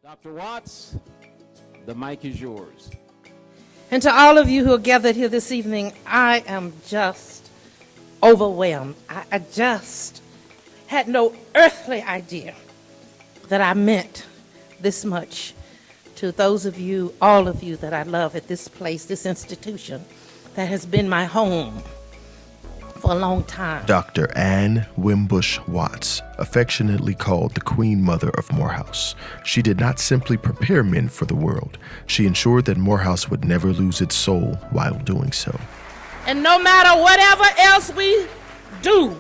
Dr. Watts, the mic is yours. And to all of you who are gathered here this evening, I am just overwhelmed. I just had no earthly idea that I meant this much to those of you, all of you that I love at this place, this institution that has been my home for a long time. Dr. Ann Wimbush Watts, affectionately called the Queen Mother of Morehouse. She did not simply prepare men for the world. She ensured that Morehouse would never lose its soul while doing so. And no matter whatever else we do,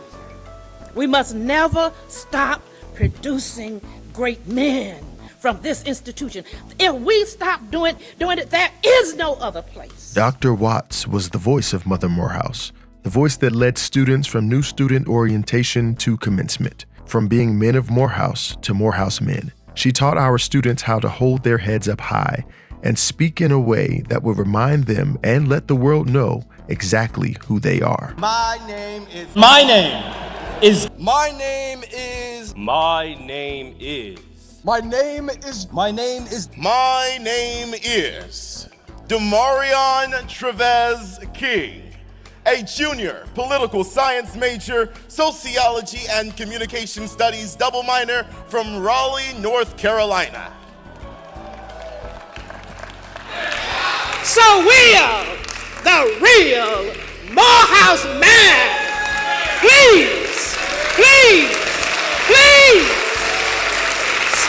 we must never stop producing great men from this institution. If we stop doing it, there is no other place. Dr. Watts was the voice of Mother Morehouse, the voice that led students from new student orientation to commencement, from being men of Morehouse to Morehouse men. She taught our students how to hold their heads up high and speak in a way that would remind them and let the world know exactly who they are. My name is Demarion Trevez King, a junior political science major, sociology and communication studies double minor from Raleigh, North Carolina. So will the real Morehouse man please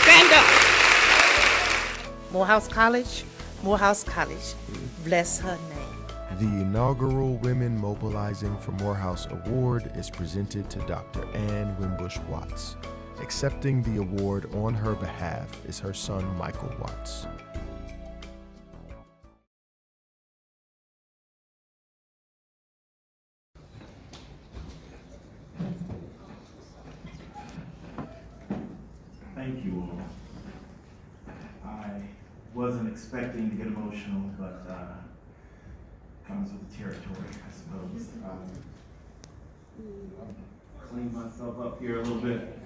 stand up. Morehouse College, bless her name. The inaugural Women Mobilizing for Morehouse Award is presented to Dr. Ann Wimbush Watts. Accepting the award on her behalf is her son, Michael Watts. Thank you all. I wasn't expecting to get emotional, but comes with the territory, I suppose. Clean myself up here a little bit.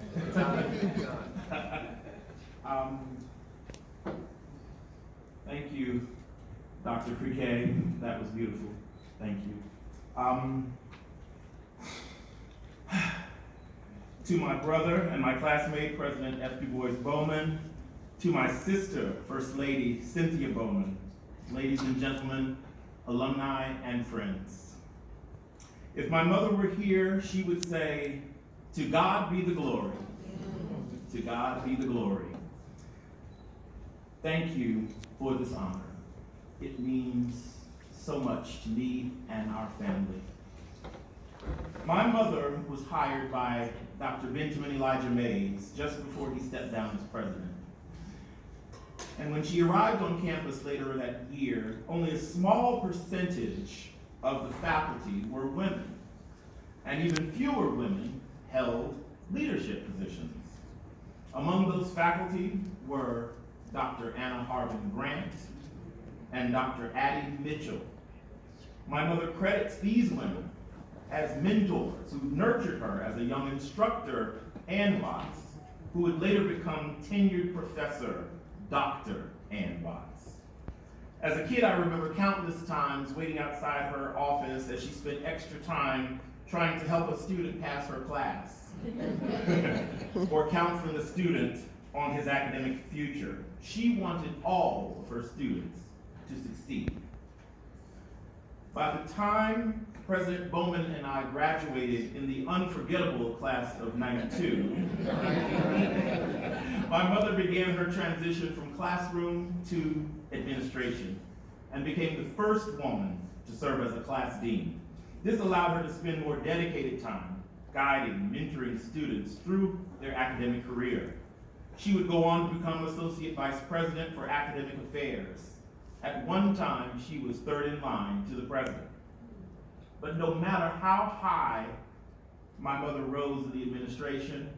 Thank you, Dr. Criquet. That was beautiful. Thank you. To my brother and my classmate, President F. Du Bois Bowman, to my sister, First Lady Cynthia Bowman, ladies and gentlemen, alumni and friends. If my mother were here, she would say, "To God be the glory. To God be the glory." Thank you for this honor. It means so much to me and our family. My mother was hired by Dr. Benjamin Elijah Mays just before he stepped down as president. And when she arrived on campus later that year, only a small percentage of the faculty were women, and even fewer women held leadership positions. Among those faculty were Dr. Anna Harvin Grant and Dr. Addie Mitchell. My mother credits these women as mentors who nurtured her as a young instructor and Watts, who would later become tenured professor Dr. Ann Watts. As a kid, I remember countless times waiting outside her office as she spent extra time trying to help a student pass her class or counseling a student on his academic future. She wanted all of her students to succeed. By the time President Bowman and I graduated in the unforgettable class of '92, my mother began her transition from classroom to administration and became the first woman to serve as a class dean. This allowed her to spend more dedicated time guiding, mentoring students through their academic career. She would go on to become Associate Vice President for Academic Affairs. At one time, she was third in line to the president. But no matter how high my mother rose in the administration,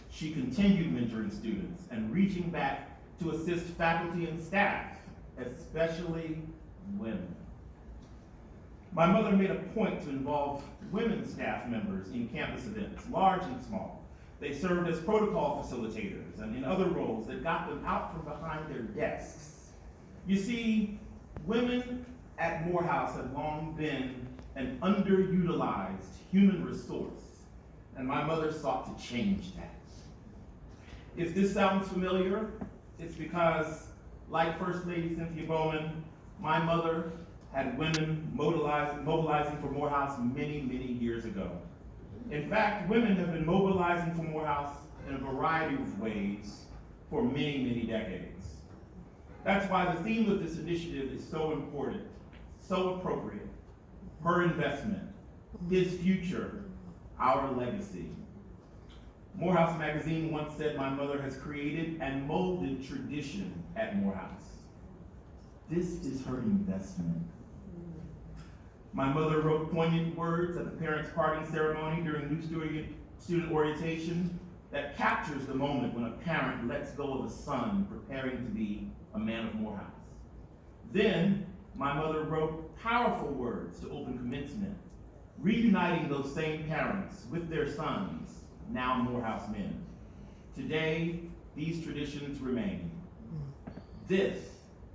she continued mentoring students and reaching back to assist faculty and staff, especially women. My mother made a point to involve women staff members in campus events, large and small, They served as protocol facilitators and in other roles that got them out from behind their desks. You see, women at Morehouse have long been an underutilized human resource, and my mother sought to change that. If this sounds familiar, it's because, like First Lady Cynthia Bowman, my mother had women mobilizing for Morehouse many, many years ago. In fact, women have been mobilizing for Morehouse in a variety of ways for many, many decades. That's why the theme of this initiative is so important, so appropriate. Her investment, his future, our legacy. Morehouse Magazine once said my mother has created and molded tradition at Morehouse. This is her investment. My mother wrote poignant words at the parents' parting ceremony during new student orientation that captures the moment when a parent lets go of a son preparing to be a man of Morehouse. Then, my mother wrote powerful words to open commencement, reuniting those same parents with their sons, now Morehouse men. Today, these traditions remain. This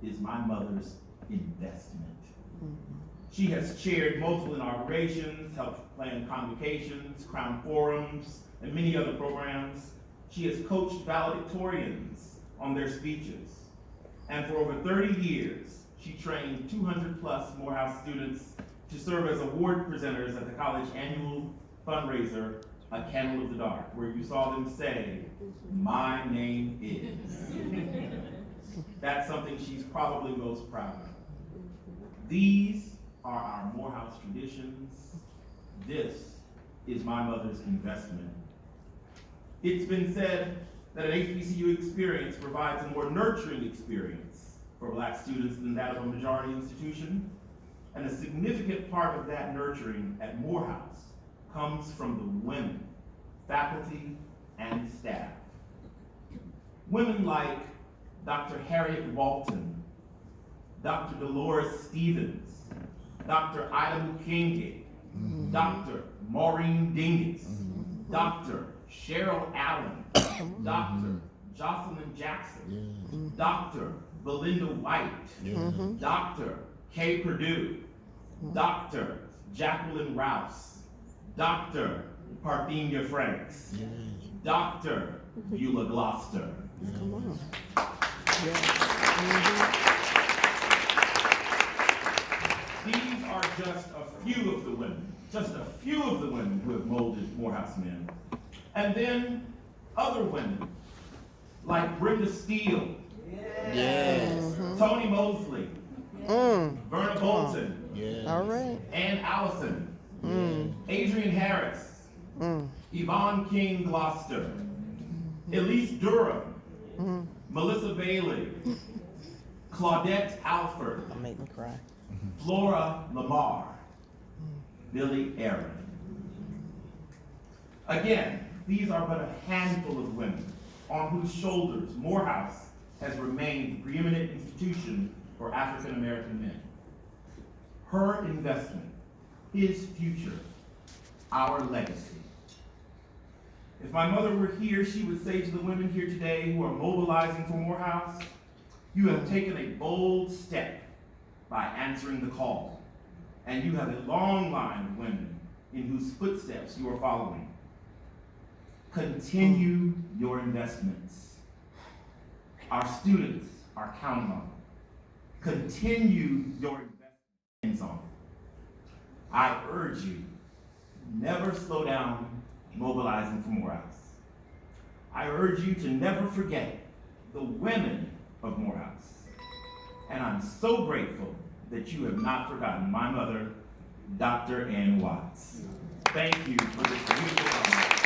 is my mother's investment. She has chaired multiple inaugurations, helped plan convocations, crown forums, and many other programs. She has coached valedictorians on their speeches. And for over 30 years, she trained 200 plus Morehouse students to serve as award presenters at the college annual fundraiser, A Candle of the Dark, where you saw them say, "My name is." That's something she's probably most proud of. These are our Morehouse traditions. This is my mother's investment. It's been said that an HBCU experience provides a more nurturing experience for Black students than that of a majority institution. And a significant part of that nurturing at Morehouse comes from the women, faculty, and staff. Women like Dr. Harriet Walton, Dr. Dolores Stevens, Dr. Ida Mukinge, Dr. Maureen Dingus, Dr. Cheryl Allen, Dr. Jocelyn Jackson, Dr. Belinda White, Dr. Kay Perdue, Dr. Jacqueline Rouse, Dr. Parthenia Franks, Dr. Beulah Gloucester. These are just a few of the women who have molded Morehouse men. And then other women like Brenda Steele, Toni Mosley, Verna Bolton, All right. Ann Allison, Adrienne Harris, Yvonne King Gloucester, Elise Durham, Melissa Bailey, Claudette Alford, Don't make me cry. Flora Lamar, Billye Aaron. Again, these are but a handful of women on whose shoulders Morehouse has remained the preeminent institution for African American men. Her investment, his future, our legacy. If my mother were here, she would say to the women here today who are mobilizing for Morehouse, you have taken a bold step by answering the call, and you have a long line of women in whose footsteps you are following. Continue your investments. Our students are counting on it. Continue your investments on it. I urge you, never slow down mobilizing for Morehouse. I urge you to never forget the women of Morehouse. And I'm so grateful that you have not forgotten my mother, Dr. Ann Watts. Thank you for this beautiful honor.